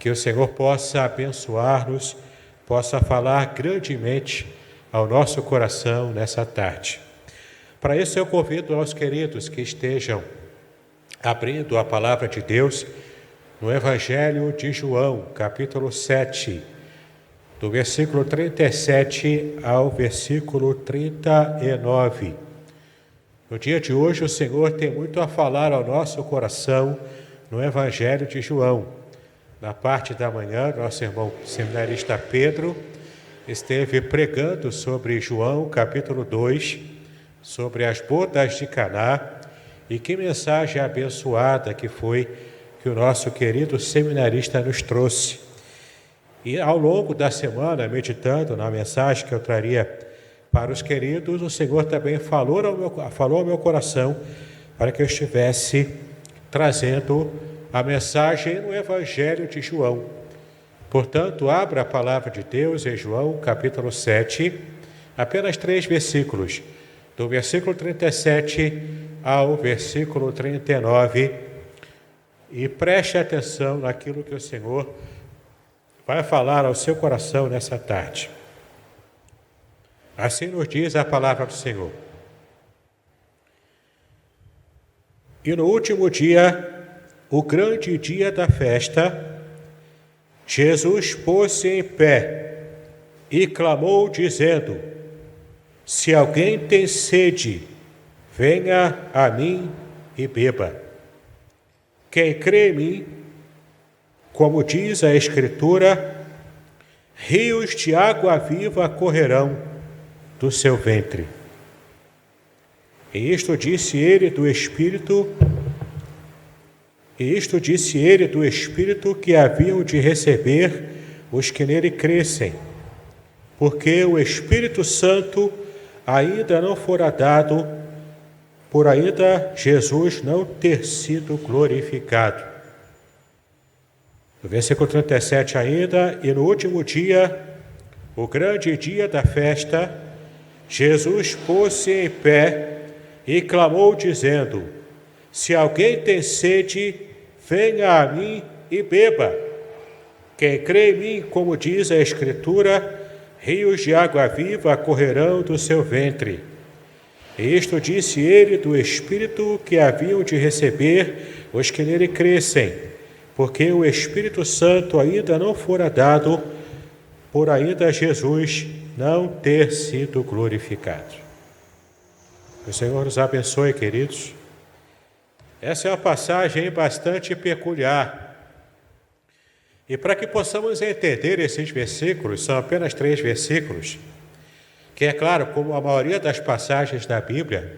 Que o Senhor possa abençoar-nos, possa falar grandemente ao nosso coração nessa tarde. Para isso eu convido aos queridos que estejam abrindo a palavra de Deus no Evangelho de João, capítulo 7, do versículo 37 ao versículo 39. No dia de hoje o Senhor tem muito a falar ao nosso coração no Evangelho de João. Na parte da manhã, nosso irmão seminarista Pedro esteve pregando sobre João, capítulo 2, sobre as bodas de Caná, e que mensagem abençoada que foi que o nosso querido seminarista nos trouxe. E ao longo da semana, meditando na mensagem que eu traria para os queridos, o Senhor também falou ao meu coração para que eu estivesse trazendo a mensagem no Evangelho de João. Portanto, abra a palavra de Deus em João, capítulo 7, apenas 3 versículos, do versículo 37 ao versículo 39, e preste atenção naquilo que o Senhor vai falar ao seu coração nessa tarde. Assim nos diz a palavra do Senhor. E no último dia, o grande dia da festa, Jesus pôs-se em pé e clamou, dizendo: Se alguém tem sede, venha a mim e beba. Quem crê em mim, como diz a Escritura, rios de água viva correrão do seu ventre. E isto disse ele do Espírito que haviam de receber os que nele crescem, porque o Espírito Santo ainda não fora dado, por ainda Jesus não ter sido glorificado. No versículo 37 ainda, e no último dia, o grande dia da festa, Jesus pôs-se em pé e clamou, dizendo: Se alguém tem sede, venha a mim e beba. Quem crê em mim, como diz a Escritura, rios de água viva correrão do seu ventre. E isto disse ele do Espírito que haviam de receber os que nele crescem, porque o Espírito Santo ainda não fora dado, por ainda Jesus não ter sido glorificado. O Senhor nos abençoe, queridos. Essa é uma passagem bastante peculiar. E para que possamos entender esses versículos, são apenas 3 versículos, que é claro, como a maioria das passagens da Bíblia,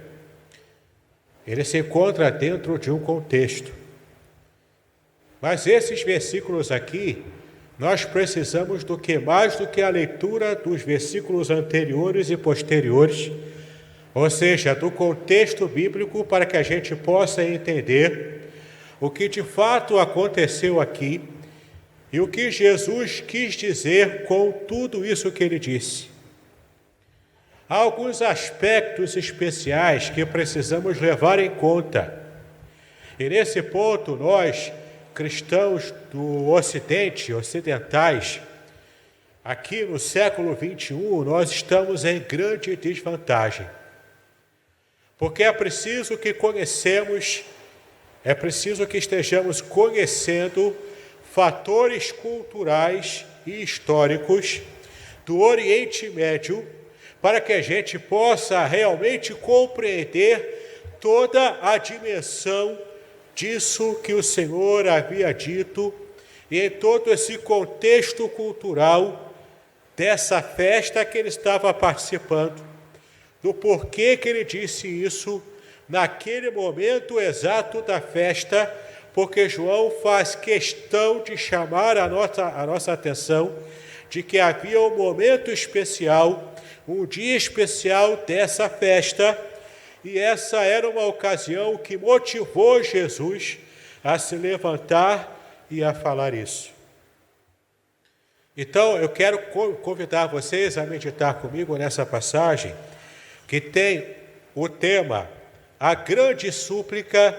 ele se encontra dentro de um contexto. Mas esses versículos aqui, nós precisamos do que mais do que a leitura dos versículos anteriores e posteriores, ou seja, do contexto bíblico, para que a gente possa entender o que de fato aconteceu aqui e o que Jesus quis dizer com tudo isso que ele disse. Há alguns aspectos especiais que precisamos levar em conta. E nesse ponto, nós, cristãos do Ocidente, ocidentais, aqui no século XXI, nós estamos em grande desvantagem. Porque é preciso que estejamos conhecendo fatores culturais e históricos do Oriente Médio, para que a gente possa realmente compreender toda a dimensão disso que o Senhor havia dito, e em todo esse contexto cultural dessa festa que ele estava participando, do porquê que ele disse isso naquele momento exato da festa, porque João faz questão de chamar a nossa atenção de que havia um momento especial, um dia especial dessa festa, e essa era uma ocasião que motivou Jesus a se levantar e a falar isso. Então, eu quero convidar vocês a meditar comigo nessa passagem, que tem o tema A Grande Súplica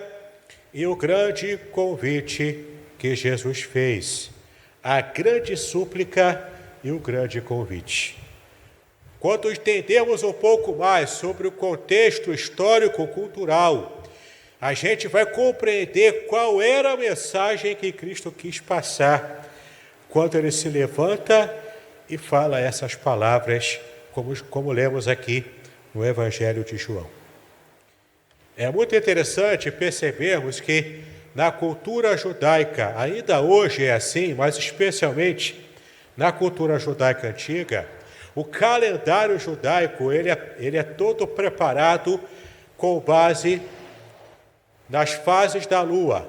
e o Grande Convite que Jesus fez. a grande súplica e o grande convite. Quando entendemos um pouco mais sobre o contexto histórico-cultural, a gente vai compreender qual era a mensagem que Cristo quis passar quando ele se levanta e fala essas palavras, como lemos aqui no Evangelho de João. É muito interessante percebermos que na cultura judaica, ainda hoje é assim, mas especialmente na cultura judaica antiga, o calendário judaico ele é todo preparado com base nas fases da lua.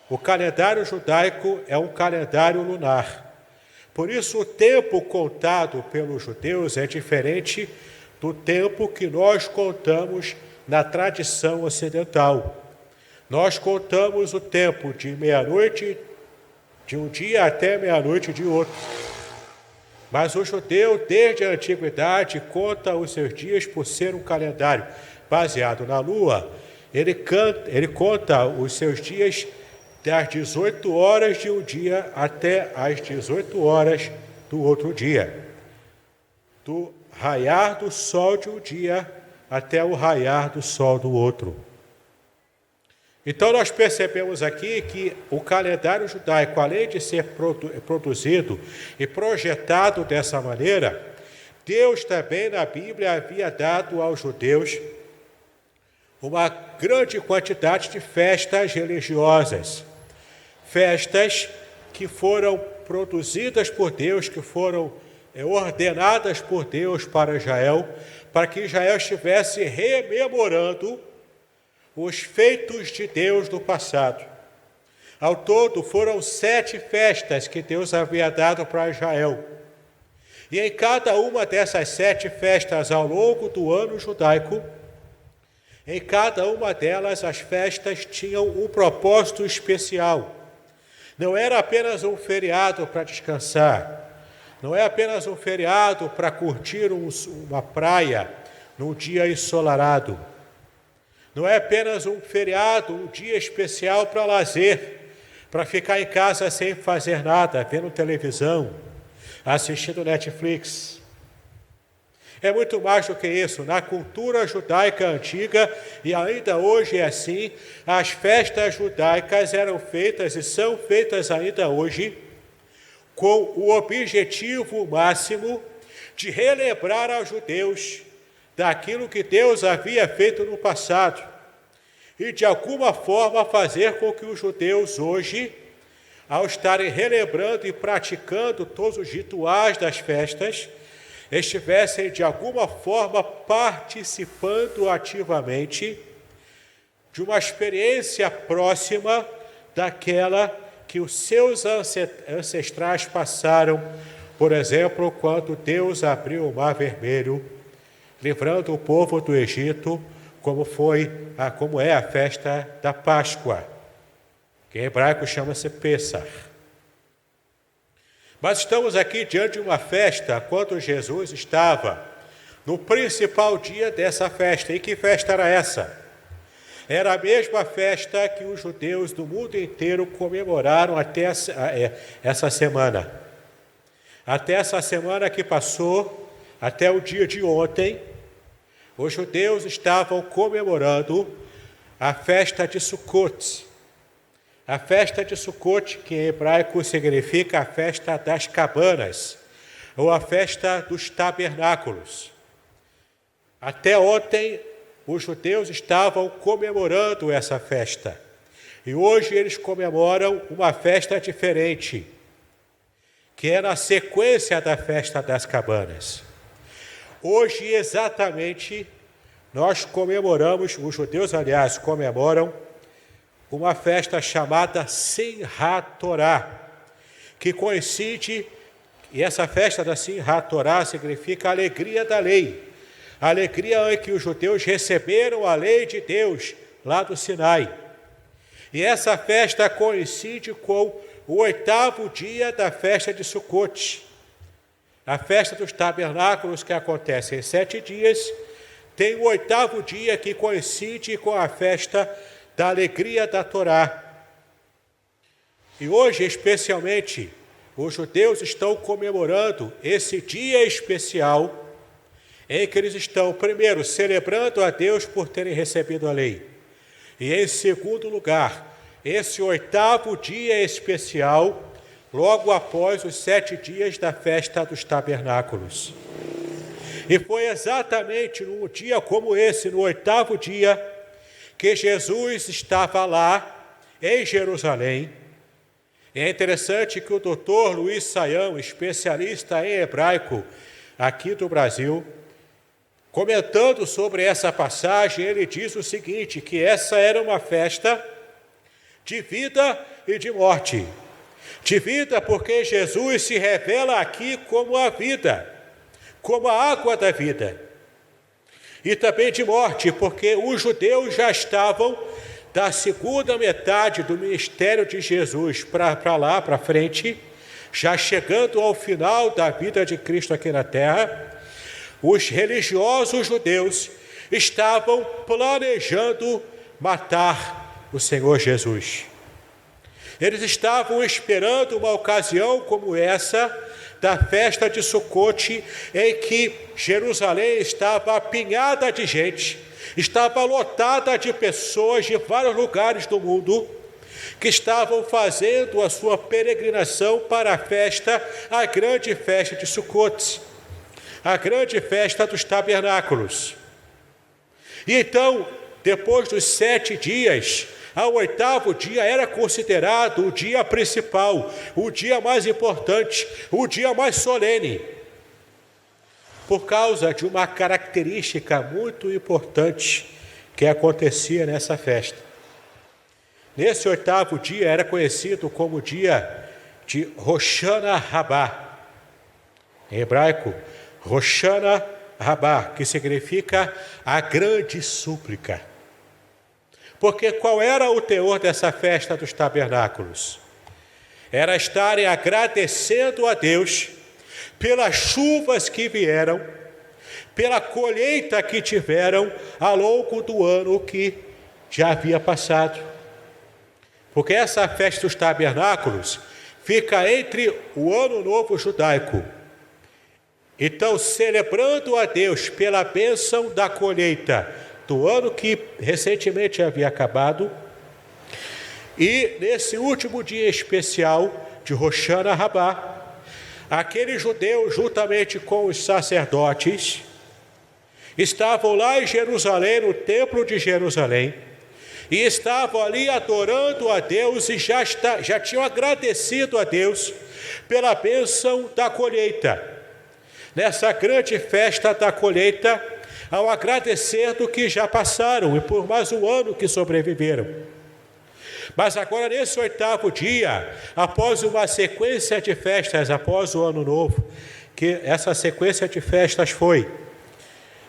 O calendário judaico é um calendário lunar. Por isso, o tempo contado pelos judeus é diferente do tempo que nós contamos na tradição ocidental. Nós contamos o tempo de meia-noite de um dia até meia-noite de outro. Mas o judeu, desde a antiguidade, conta os seus dias por ser um calendário baseado na lua. Ele conta os seus dias das 18 horas de um dia até as 18 horas do outro dia. Do raiar do sol de um dia até o raiar do sol do outro. Então nós percebemos aqui que o calendário judaico, além de ser produzido e projetado dessa maneira, Deus também na Bíblia havia dado aos judeus uma grande quantidade de festas religiosas. Festas que foram produzidas por Deus, que foram ordenadas por Deus para Israel, para que Israel estivesse rememorando os feitos de Deus no passado. Ao todo, foram 7 festas que Deus havia dado para Israel. E em cada uma dessas 7 festas ao longo do ano judaico, em cada uma delas as festas tinham um propósito especial. Não era apenas um feriado para descansar, não é apenas um feriado para curtir uma praia num dia ensolarado. Não é apenas um feriado, um dia especial para lazer, para ficar em casa sem fazer nada, vendo televisão, assistindo Netflix. É muito mais do que isso. Na cultura judaica antiga, e ainda hoje é assim, as festas judaicas eram feitas e são feitas ainda hoje com o objetivo máximo de relembrar aos judeus daquilo que Deus havia feito no passado e, de alguma forma, fazer com que os judeus hoje, ao estarem relembrando e praticando todos os rituais das festas, estivessem, de alguma forma, participando ativamente de uma experiência próxima daquela que os seus ancestrais passaram, por exemplo, quando Deus abriu o Mar Vermelho, livrando o povo do Egito, como é a festa da Páscoa, que em hebraico chama-se Pessah. Mas estamos aqui diante de uma festa quando Jesus estava no principal dia dessa festa. E que festa era essa? Era a mesma festa que os judeus do mundo inteiro comemoraram até essa semana. Até essa semana que passou, até o dia de ontem, os judeus estavam comemorando a festa de Sukkot. A festa de Sukkot, que em hebraico significa a festa das cabanas, ou a festa dos tabernáculos. Até ontem, os judeus estavam comemorando essa festa. E hoje eles comemoram uma festa diferente, que é na sequência da festa das cabanas. Hoje, exatamente, nós comemoramos, os judeus, aliás, comemoram uma festa chamada Simchat Torá, que coincide, e essa festa da Simchat Torá significa a alegria da lei, a alegria em que os judeus receberam a lei de Deus lá do Sinai. E essa festa coincide com o 8º dia da festa de Sukkot. A festa dos tabernáculos, que acontece em 7 dias, tem o 8º dia que coincide com a festa da alegria da Torá. E hoje, especialmente, os judeus estão comemorando esse dia especial em que eles estão, primeiro, celebrando a Deus por terem recebido a lei. E, em segundo lugar, esse 8º dia especial, logo após os 7 dias da festa dos tabernáculos. E foi exatamente num dia como esse, no 8º dia, que Jesus estava lá, em Jerusalém. E é interessante que o doutor Luiz Saião, especialista em hebraico aqui do Brasil, comentando sobre essa passagem, ele diz o seguinte, que essa era uma festa de vida e de morte. De vida porque Jesus se revela aqui como a vida, como a água da vida. E também de morte, porque os judeus já estavam da segunda metade do ministério de Jesus para lá, para frente, já chegando ao final da vida de Cristo aqui na terra, os religiosos judeus estavam planejando matar o Senhor Jesus. Eles estavam esperando uma ocasião como essa, da festa de Sucote, em que Jerusalém estava apinhada de gente, estava lotada de pessoas de vários lugares do mundo, que estavam fazendo a sua peregrinação para a festa, a grande festa de Sucote, a grande festa dos tabernáculos. E então, depois dos 7 dias, ao 8º dia era considerado o dia principal, o dia mais importante, o dia mais solene, por causa de uma característica muito importante que acontecia nessa festa. Nesse 8º dia era conhecido como o dia de Hoshana Rabbah, em hebraico, Hoshana Rabbah, que significa a grande súplica. Porque qual era o teor dessa festa dos tabernáculos? Era estarem agradecendo a Deus pelas chuvas que vieram, pela colheita que tiveram ao longo do ano que já havia passado. Porque essa festa dos tabernáculos fica entre o Ano Novo Judaico. Então, celebrando a Deus pela bênção da colheita do ano que recentemente havia acabado, e nesse último dia especial de Hoshana Rabbah, aqueles judeus, juntamente com os sacerdotes, estavam lá em Jerusalém, no templo de Jerusalém, e estavam ali adorando a Deus e já tinham agradecido a Deus pela bênção da colheita. Nessa grande festa da colheita, ao agradecer do que já passaram e por mais um ano que sobreviveram. Mas agora, nesse 8º dia, após uma sequência de festas, após o Ano Novo, que essa sequência de festas foi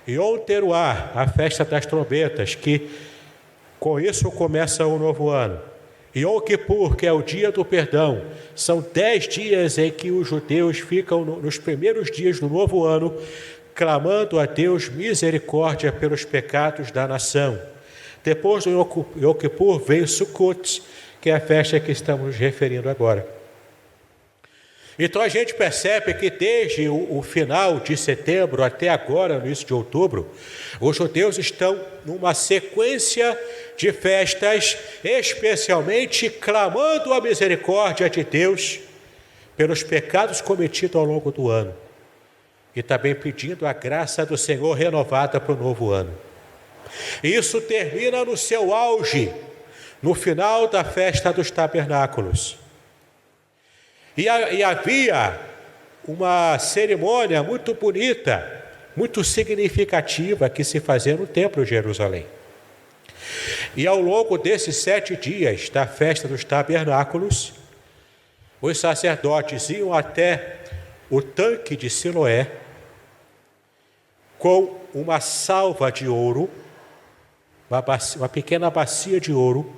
Yom Teruah, a festa das trombetas, que com isso começa o novo ano. Yom Kippur, que é o dia do perdão, são 10 dias em que os judeus ficam nos primeiros dias do novo ano, clamando a Deus misericórdia pelos pecados da nação. Depois do Yom Kippur veio Sukkot, que é a festa que estamos nos referindo agora. Então a gente percebe que desde o final de setembro até agora, no início de outubro, os judeus estão numa sequência de festas, especialmente clamando a misericórdia de Deus pelos pecados cometidos ao longo do ano. E também pedindo a graça do Senhor renovada para o novo ano. Isso termina no seu auge, no final da festa dos tabernáculos. E havia uma cerimônia muito bonita, muito significativa que se fazia no templo de Jerusalém. E ao longo desses 7 dias da festa dos tabernáculos, os sacerdotes iam até o tanque de Siloé com uma salva de ouro, uma pequena bacia de ouro,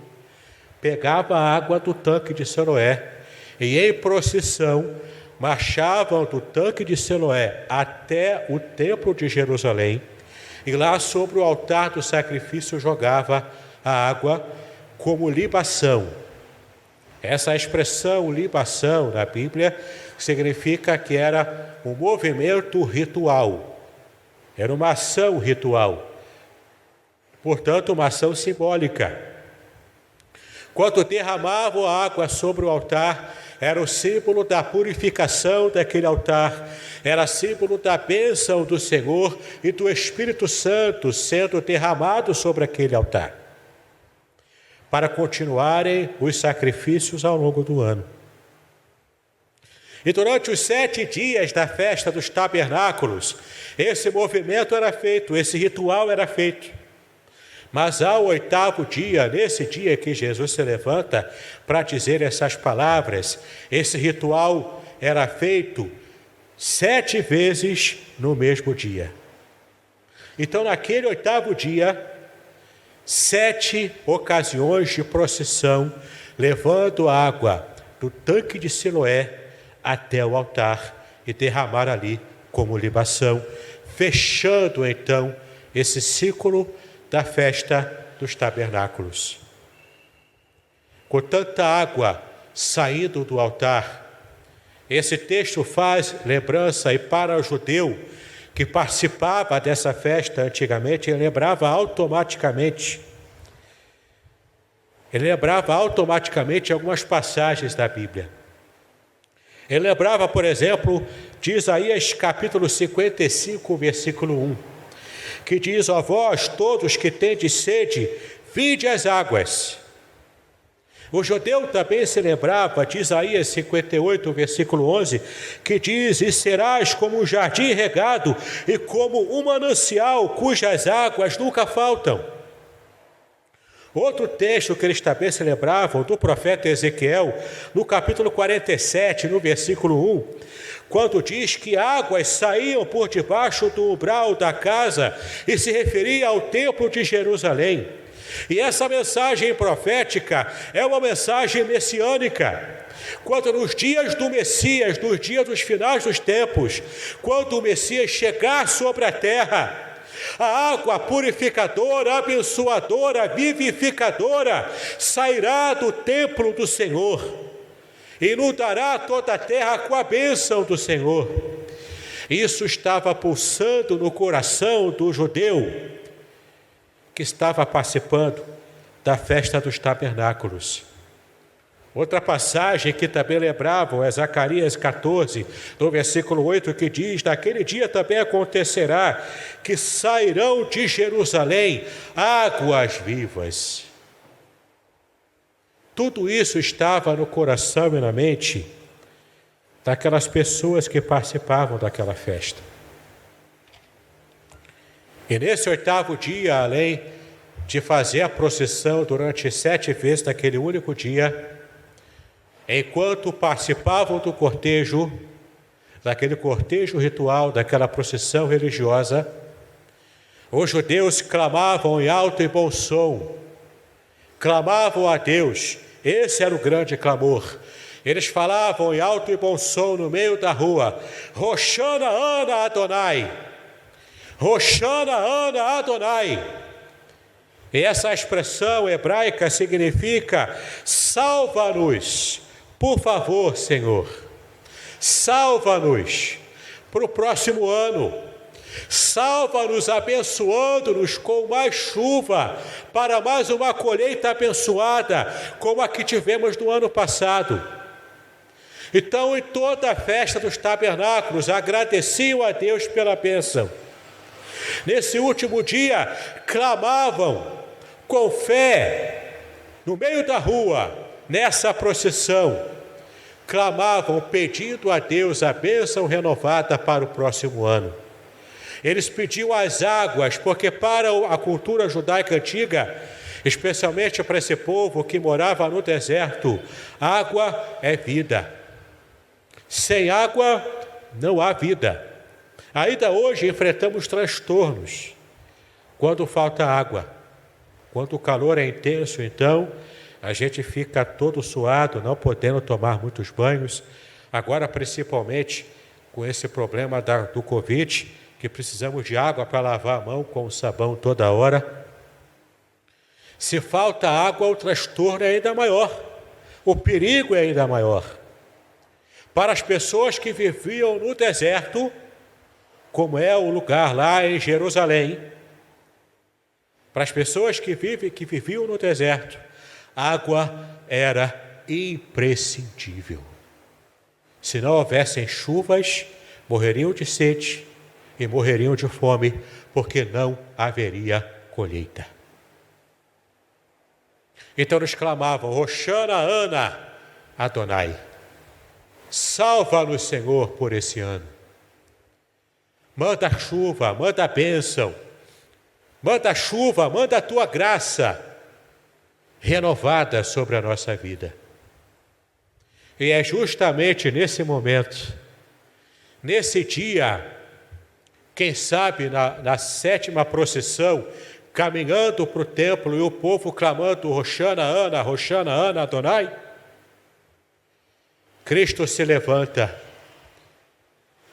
pegava a água do tanque de Siloé e em procissão marchavam do tanque de Siloé até o templo de Jerusalém e lá sobre o altar do sacrifício jogava a água como libação Essa expressão libação na Bíblia significa que era um movimento ritual, era uma ação ritual, portanto uma ação simbólica. Quando derramavam a água sobre o altar, era o símbolo da purificação daquele altar, era símbolo da bênção do Senhor e do Espírito Santo sendo derramado sobre aquele altar, para continuarem os sacrifícios ao longo do ano. E durante os 7 dias da festa dos tabernáculos, esse movimento era feito, esse ritual era feito. Mas ao 8º dia, nesse dia que Jesus se levanta para dizer essas palavras, esse ritual era feito 7 vezes no mesmo dia. Então, naquele 8º dia, 7 ocasiões de procissão, levando água do tanque de Siloé até o altar e derramar ali como libação, fechando então esse ciclo da festa dos tabernáculos. Com tanta água saindo do altar, esse texto faz lembrança, e para o judeu que participava dessa festa antigamente, ele lembrava automaticamente algumas passagens da Bíblia. Ele lembrava, por exemplo, de Isaías capítulo 55, versículo 1, que diz: ó vós todos que tendes sede, vinde às águas. O judeu também se lembrava de Isaías 58, versículo 11, que diz: e serás como um jardim regado e como um manancial cujas águas nunca faltam. Outro texto que eles também se lembravam, do profeta Ezequiel, no capítulo 47, no versículo 1, quando diz que águas saíam por debaixo do umbral da casa, e se referia ao templo de Jerusalém. E essa mensagem profética é uma mensagem messiânica. Quando nos dias do Messias, nos dias dos finais dos tempos, quando o Messias chegar sobre a terra, a água purificadora, abençoadora, vivificadora sairá do templo do Senhor, inundará toda a terra com a bênção do Senhor. Isso estava pulsando no coração do judeu que estava participando da festa dos tabernáculos. Outra passagem que também lembravam é Zacarias 14, no versículo 8, que diz: naquele dia também acontecerá que sairão de Jerusalém águas vivas. Tudo isso estava no coração e na mente daquelas pessoas que participavam daquela festa. E nesse 8º dia, além de fazer a procissão durante 7 vezes naquele único dia, enquanto participavam do cortejo, daquele cortejo ritual, daquela procissão religiosa, os judeus clamavam em alto e bom som, clamavam a Deus. Esse era o grande clamor. Eles falavam em alto e bom som no meio da rua: Hoshana Ana Adonai, Hoshana Ana Adonai. E essa expressão hebraica significa: salva-nos, por favor, Senhor, salva-nos para o próximo ano, salva-nos abençoando-nos com mais chuva, para mais uma colheita abençoada, como a que tivemos no ano passado. Então, em toda a festa dos tabernáculos, agradeciam a Deus pela bênção. Nesse último dia, clamavam com fé, no meio da rua, nessa procissão, clamavam pedindo a Deus a bênção renovada para o próximo ano. Eles pediam as águas, porque para a cultura judaica antiga, especialmente para esse povo que morava no deserto, água é vida. Sem água não há vida. Ainda hoje enfrentamos transtornos quando falta água. Quando o calor é intenso, então, a gente fica todo suado, não podendo tomar muitos banhos. Agora, principalmente, com esse problema do Covid, que precisamos de água para lavar a mão com o sabão toda hora. Se falta água, o transtorno é ainda maior. o perigo é ainda maior. Para as pessoas que viviam no deserto, como é o lugar lá em Jerusalém, para as pessoas que viviam no deserto, água era imprescindível. Se não houvessem chuvas, morreriam de sede e morreriam de fome, porque não haveria colheita. Então eles clamavam: Hoshana Ana Adonai, salva-nos, Senhor, por esse ano. Manda chuva, manda a bênção, manda chuva, manda a tua graça renovada sobre a nossa vida. E é justamente nesse momento, nesse dia, quem sabe na 7ª procissão, caminhando para o templo e o povo clamando Hoshana Ana Adonai, Cristo se levanta.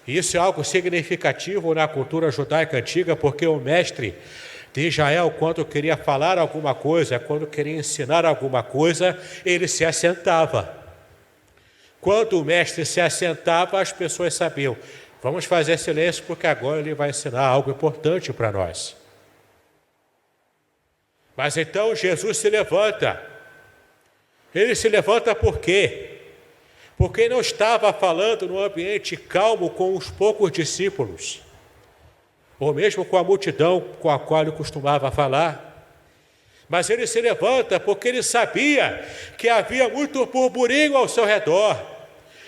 Isso é algo significativo na cultura judaica antiga, porque o mestre de Israel, quando queria falar alguma coisa, quando queria ensinar alguma coisa, ele se assentava. Quando o mestre se assentava, as pessoas sabiam: vamos fazer silêncio, porque agora ele vai ensinar algo importante para nós. Mas então Jesus se levanta. Ele se levanta por quê? Porque não estava falando num ambiente calmo com os poucos discípulos, ou mesmo com a multidão com a qual ele costumava falar. Mas ele se levanta porque ele sabia que havia muito burburinho ao seu redor,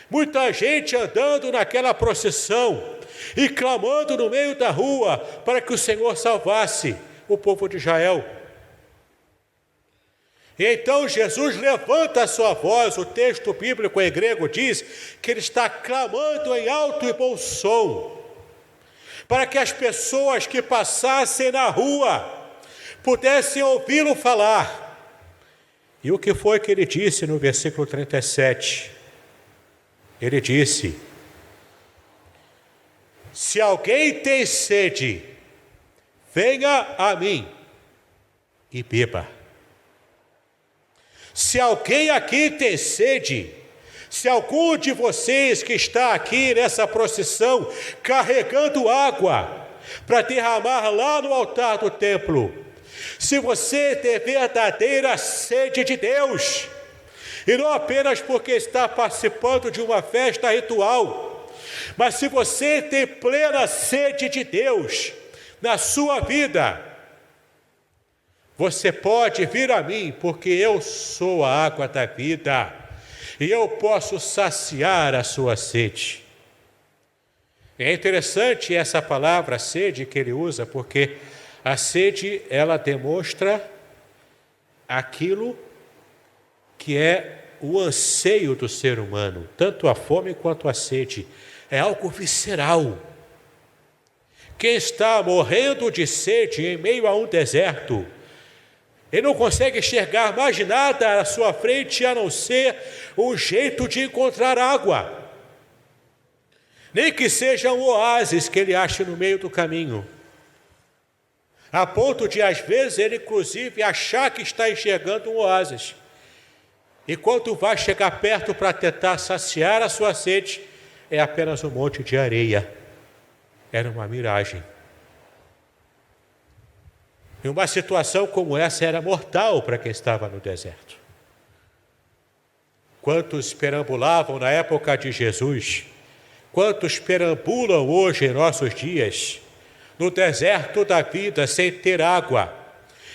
muita gente andando naquela procissão e clamando no meio da rua para que o Senhor salvasse o povo de Israel. E então Jesus levanta a sua voz. O texto bíblico em grego diz que ele está clamando em alto e bom som, para que as pessoas que passassem na rua pudessem ouvi-lo falar. E o que foi que ele disse no versículo 37? Ele disse: se alguém tem sede, venha a mim e beba. Se alguém aqui tem sede, se algum de vocês que está aqui nessa procissão carregando água para derramar lá no altar do templo, se você tem verdadeira sede de Deus, e não apenas porque está participando de uma festa ritual, mas se você tem plena sede de Deus na sua vida, você pode vir a mim, porque eu sou a água da vida e eu posso saciar a sua sede. É interessante essa palavra sede que ele usa, porque a sede, ela demonstra aquilo que é o anseio do ser humano, tanto a fome quanto a sede. É algo visceral. Quem está morrendo de sede em meio a um deserto, ele não consegue enxergar mais nada à sua frente a não ser um jeito de encontrar água. Nem que seja um oásis que ele ache no meio do caminho. A ponto de, às vezes, ele inclusive achar que está enxergando um oásis. E quando vai chegar perto para tentar saciar a sua sede, é apenas um monte de areia. Era uma miragem. E uma situação como essa era mortal para quem estava no deserto. Quantos perambulavam na época de Jesus, quantos perambulam hoje em nossos dias, no deserto da vida, sem ter água,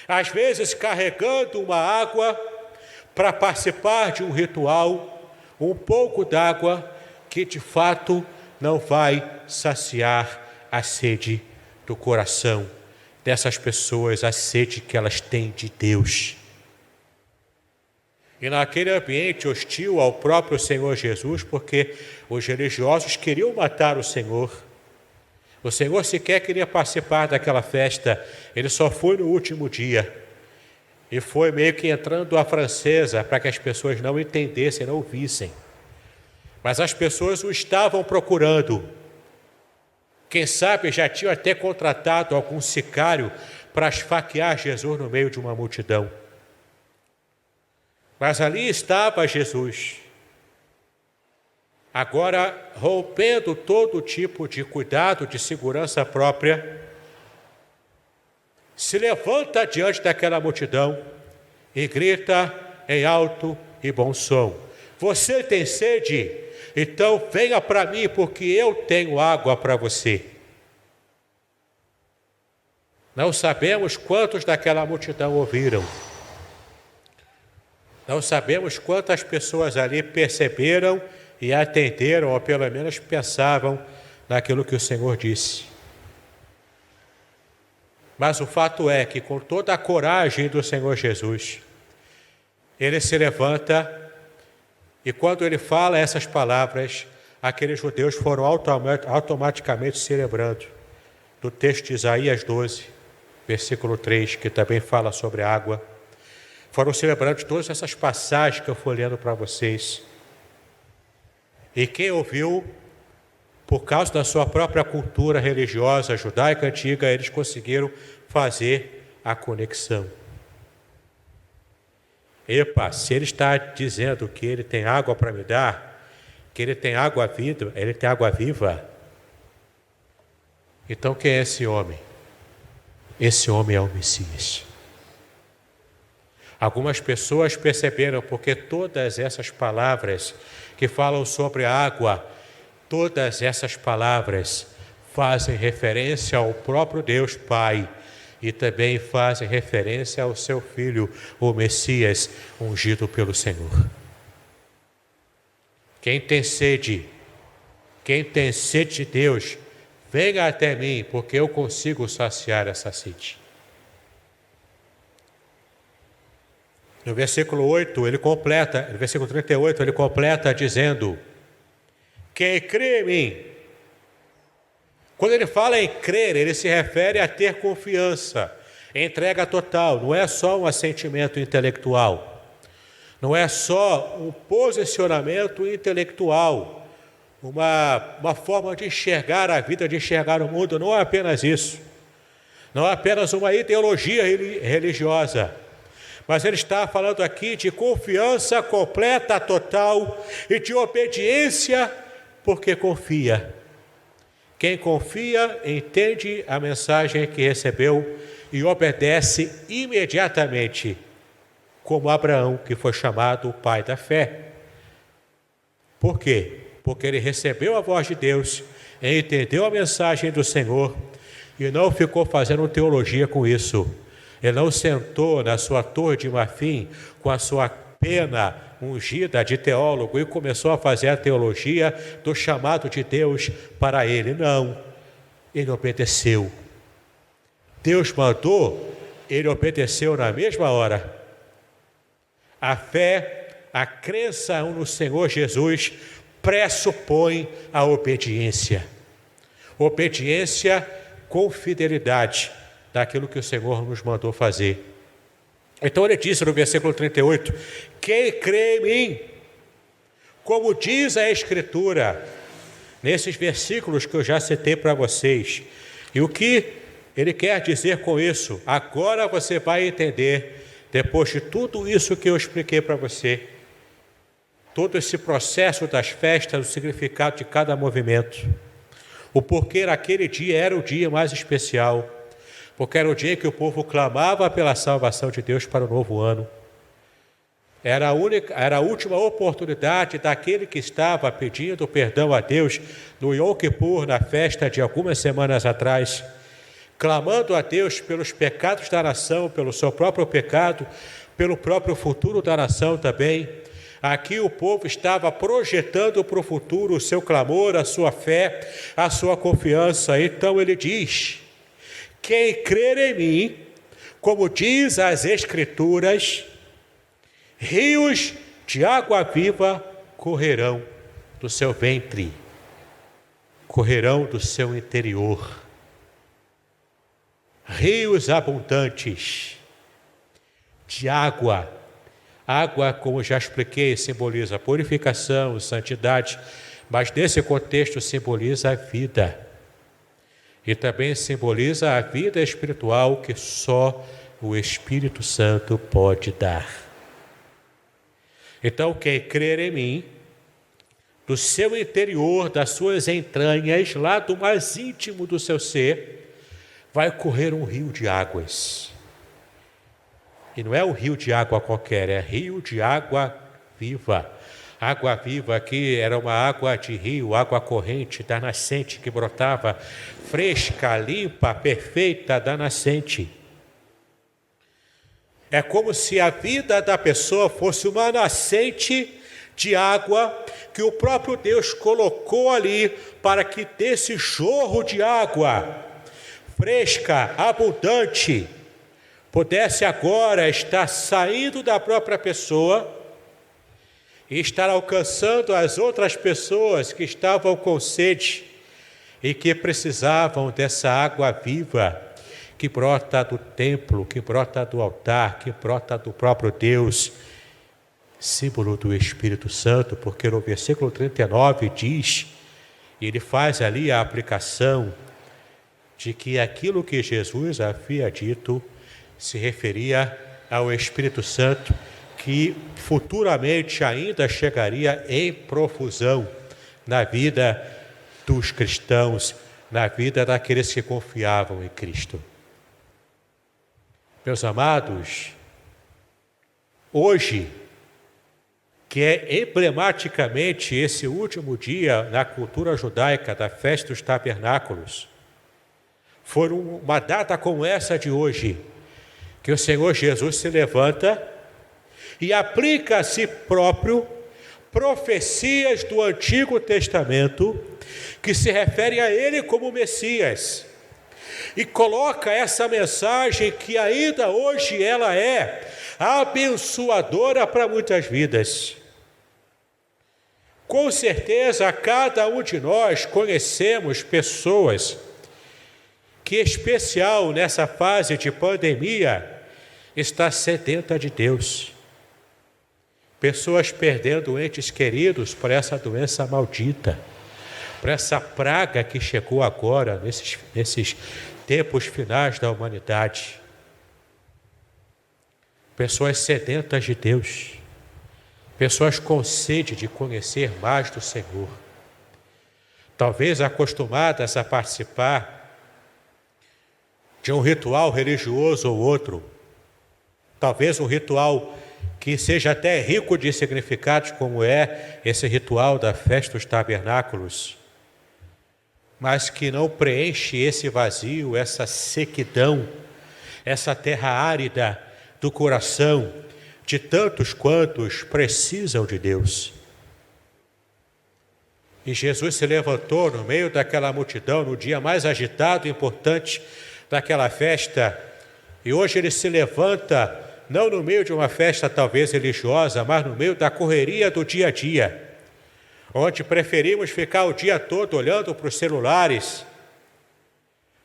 às vezes carregando uma água para participar de um ritual, um pouco d'água que de fato não vai saciar a sede do coração dessas pessoas, a sede que elas têm de Deus. E naquele ambiente hostil ao próprio Senhor Jesus, porque os religiosos queriam matar o Senhor sequer queria participar daquela festa, ele só foi no último dia. E foi meio que entrando à francesa para que as pessoas não entendessem, não ouvissem. Mas as pessoas o estavam procurando. Quem sabe já tinham até contratado algum sicário para esfaquear Jesus no meio de uma multidão. Mas ali estava Jesus, agora rompendo todo tipo de cuidado, de segurança própria, se levanta diante daquela multidão e grita em alto e bom som: você tem sede? Então venha para mim, porque eu tenho água para você. Não sabemos quantos daquela multidão ouviram. Não sabemos quantas pessoas ali perceberam e atenderam, ou pelo menos pensavam naquilo que o Senhor disse. Mas o fato é que, com toda a coragem do Senhor Jesus, ele se levanta e, quando ele fala essas palavras, aqueles judeus foram automaticamente se lembrando do texto de Isaías 12, versículo 3, que também fala sobre a água. Foram se lembrando de todas essas passagens que eu fui lendo para vocês. E quem ouviu, por causa da sua própria cultura religiosa judaica antiga, eles conseguiram fazer a conexão. Epa, se ele está dizendo que ele tem água para me dar, que ele tem água viva, ele tem água viva, então quem é esse homem? Esse homem é o Messias. Algumas pessoas perceberam, porque todas essas palavras que falam sobre a água, todas essas palavras fazem referência ao próprio Deus Pai e também fazem referência ao seu Filho, o Messias, ungido pelo Senhor. Quem tem sede de Deus, venha até mim, porque eu consigo saciar essa sede. No versículo 8, ele completa, no versículo 38, ele completa dizendo: quem crê em mim. Quando ele fala em crer, ele se refere a ter confiança, entrega total, não é só um assentimento intelectual, não é só um posicionamento intelectual, uma forma de enxergar a vida, de enxergar o mundo, não é apenas isso, não é apenas uma ideologia religiosa, mas ele está falando aqui de confiança completa, total e de obediência, porque confia. Quem confia entende a mensagem que recebeu e obedece imediatamente, como Abraão, que foi chamado o pai da fé. Por quê? Porque ele recebeu a voz de Deus, entendeu a mensagem do Senhor e não ficou fazendo teologia com isso. Ele não sentou na sua torre de marfim com a sua pena ungida de teólogo e começou a fazer a teologia do chamado de Deus para ele. Não, ele obedeceu. Deus mandou, ele obedeceu na mesma hora. A fé, a crença no Senhor Jesus pressupõe a obediência. Obediência com fidelidade daquilo que o Senhor nos mandou fazer. Então ele disse no versículo 38, quem crê em mim, como diz a Escritura, nesses versículos que eu já citei para vocês. E o que ele quer dizer com isso? Agora você vai entender, depois de tudo isso que eu expliquei para você, todo esse processo das festas, o significado de cada movimento, o porquê naquele dia era o dia mais especial, porque era o dia que o povo clamava pela salvação de Deus para o novo ano. Era a última oportunidade daquele que estava pedindo perdão a Deus no Yom Kippur, na festa de algumas semanas atrás, clamando a Deus pelos pecados da nação, pelo seu próprio pecado, pelo próprio futuro da nação também. Aqui o povo estava projetando para o futuro o seu clamor, a sua fé, a sua confiança. Então ele diz: quem crer em mim, como diz as Escrituras, rios de água viva correrão do seu ventre, correrão do seu interior. Rios abundantes de água. Água, como já expliquei, simboliza purificação, santidade, mas nesse contexto simboliza a vida. E também simboliza a vida espiritual que só o Espírito Santo pode dar. Então, quem crer em mim, do seu interior, das suas entranhas, lá do mais íntimo do seu ser, vai correr um rio de águas. E não é um rio de água qualquer, é rio de água viva. Água viva aqui era uma água de rio, água corrente da nascente que brotava fresca, limpa, perfeita da nascente. É como se a vida da pessoa fosse uma nascente de água que o próprio Deus colocou ali para que desse jorro de água fresca, abundante, pudesse agora estar saindo da própria pessoa e estar alcançando as outras pessoas que estavam com sede e que precisavam dessa água viva que brota do templo, que brota do altar, que brota do próprio Deus, símbolo do Espírito Santo, porque no versículo 39 diz, e ele faz ali a aplicação de que aquilo que Jesus havia dito se referia ao Espírito Santo, que futuramente ainda chegaria em profusão na vida dos cristãos, na vida daqueles que confiavam em Cristo. Meus amados, hoje, que é emblematicamente esse último dia na cultura judaica da festa dos tabernáculos, foi uma data como essa de hoje, que o Senhor Jesus se levanta e aplica a si próprio profecias do Antigo Testamento que se referem a ele como Messias. E coloca essa mensagem que ainda hoje ela é abençoadora para muitas vidas. Com certeza, cada um de nós conhecemos pessoas que, em especial nessa fase de pandemia, está sedenta de Deus. Pessoas perdendo entes queridos por essa doença maldita, por essa praga que chegou agora, nesses tempos finais da humanidade. Pessoas sedentas de Deus, pessoas com sede de conhecer mais do Senhor, talvez acostumadas a participar de um ritual religioso ou outro, talvez um ritual que seja até rico de significados, como é esse ritual da festa dos tabernáculos, mas que não preenche esse vazio, essa sequidão, essa terra árida do coração de tantos quantos precisam de Deus. E Jesus se levantou no meio daquela multidão, no dia mais agitado e importante daquela festa, e hoje ele se levanta não no meio de uma festa talvez religiosa, mas no meio da correria do dia a dia, onde preferimos ficar o dia todo olhando para os celulares,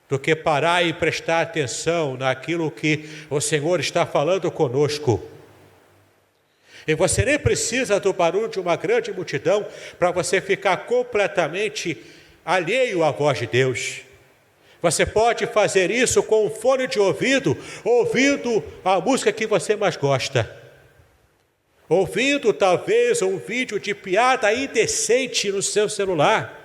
do que parar e prestar atenção naquilo que o Senhor está falando conosco. E você nem precisa do barulho de uma grande multidão para você ficar completamente alheio à voz de Deus. Você pode fazer isso com um fone de ouvido, ouvindo a música que você mais gosta. Ouvindo talvez um vídeo de piada indecente no seu celular.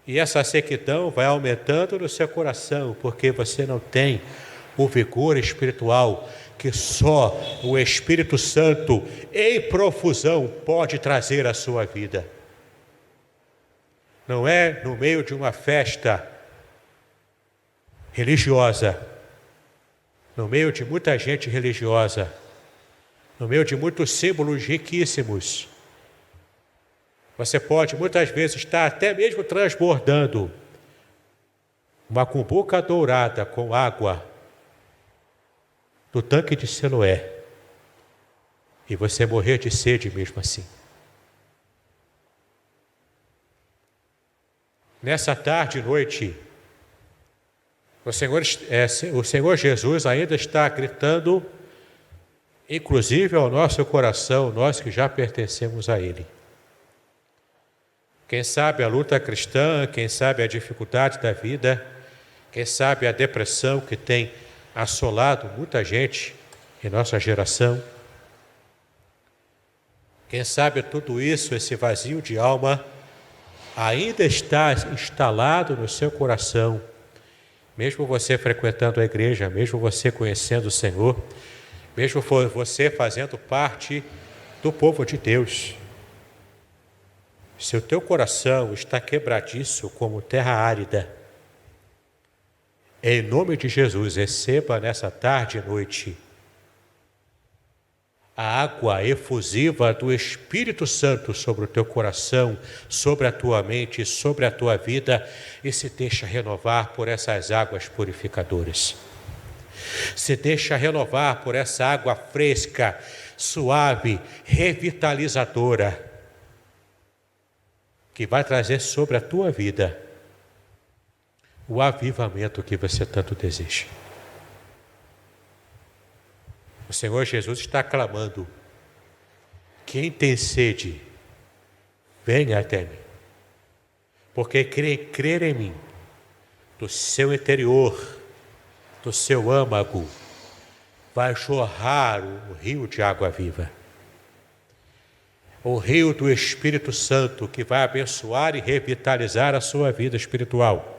E essa sequidão vai aumentando no seu coração, porque você não tem o vigor espiritual que só o Espírito Santo em profusão pode trazer à sua vida. Não é no meio de uma festa religiosa, no meio de muita gente religiosa, no meio de muitos símbolos riquíssimos. Você pode muitas vezes estar até mesmo transbordando uma cumbuca dourada com água do tanque de Siloé e você morrer de sede mesmo assim. Nessa tarde e noite, o Senhor Jesus ainda está gritando, inclusive ao nosso coração, nós que já pertencemos a Ele. Quem sabe a luta cristã, quem sabe a dificuldade da vida, quem sabe a depressão que tem assolado muita gente em nossa geração, Quem sabe tudo isso, esse vazio de alma, ainda está instalado no seu coração, mesmo você frequentando a igreja, mesmo você conhecendo o Senhor, mesmo você fazendo parte do povo de Deus. Se o teu coração está quebradiço como terra árida, em nome de Jesus, receba nessa tarde e noite a água efusiva do Espírito Santo sobre o teu coração, sobre a tua mente, sobre a tua vida, e se deixa renovar por essas águas purificadoras. Se deixa renovar por essa água fresca, suave, revitalizadora, que vai trazer sobre a tua vida o avivamento que você tanto deseja. O Senhor Jesus está clamando: quem tem sede, venha até mim. Porque crer em mim, do seu interior, do seu âmago, vai jorrar o rio de água viva. O rio do Espírito Santo, que vai abençoar e revitalizar a sua vida espiritual.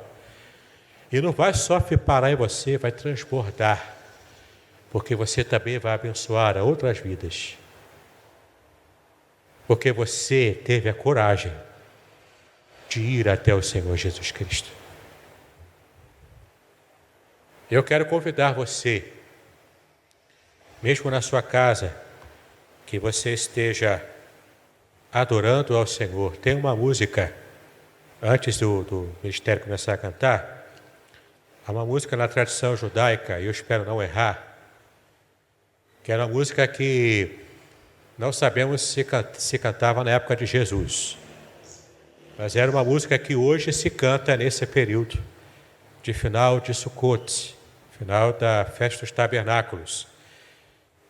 E não vai só parar em você, vai transbordar, porque você também vai abençoar a outras vidas. Porque você teve a coragem de ir até o Senhor Jesus Cristo. Eu quero convidar você, mesmo na sua casa, que você esteja adorando ao Senhor. Tem uma música, antes do ministério começar a cantar, há uma música na tradição judaica, e eu espero não errar, que era uma música que não sabemos se cantava na época de Jesus, mas era uma música que hoje se canta nesse período de final de Sukkot, final da festa dos tabernáculos.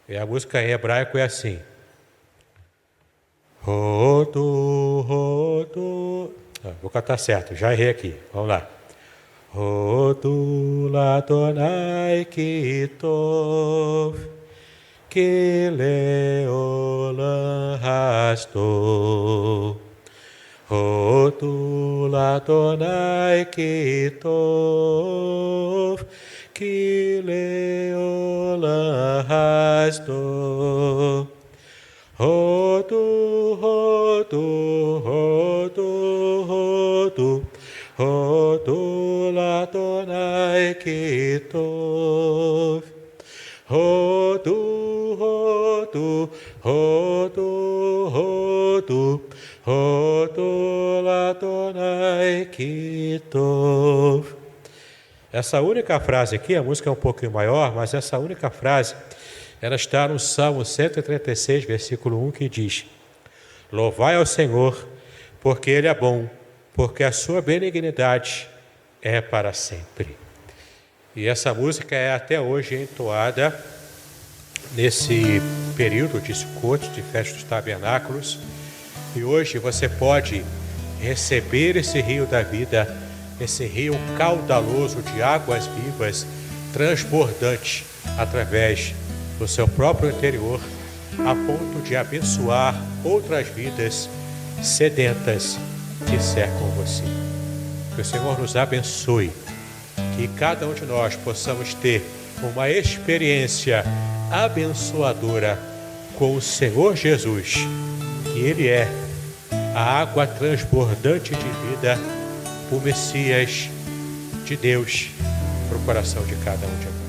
E a música em hebraico é assim: Rodo, rodo. Vou cantar certo, já errei aqui, vamos lá. Rodo ladonai kitov, que leolam rasto. Rodo ladonai kitov, que leolam rasto. Rodo, rodo, rodo, rodo, rodo ladonai kitov. Rodo, rodo, rodo, rodo, rodo ladonai kitov. Essa única frase aqui, a música é um pouquinho maior, mas essa única frase, ela está no Salmo 136, versículo 1, que diz: Louvai ao Senhor, porque Ele é bom, porque a sua benignidade é para sempre. E essa música é até hoje entoada nesse período de Sukkot, de festa dos tabernáculos. E hoje você pode receber esse rio da vida, esse rio caudaloso de águas vivas, transbordante, através do seu próprio interior, a ponto de abençoar outras vidas sedentas que cercam você. Que o Senhor nos abençoe, que cada um de nós possamos ter uma experiência abençoadora com o Senhor Jesus, que Ele é a água transbordante de vida, o Messias de Deus, para o coração de cada um de nós.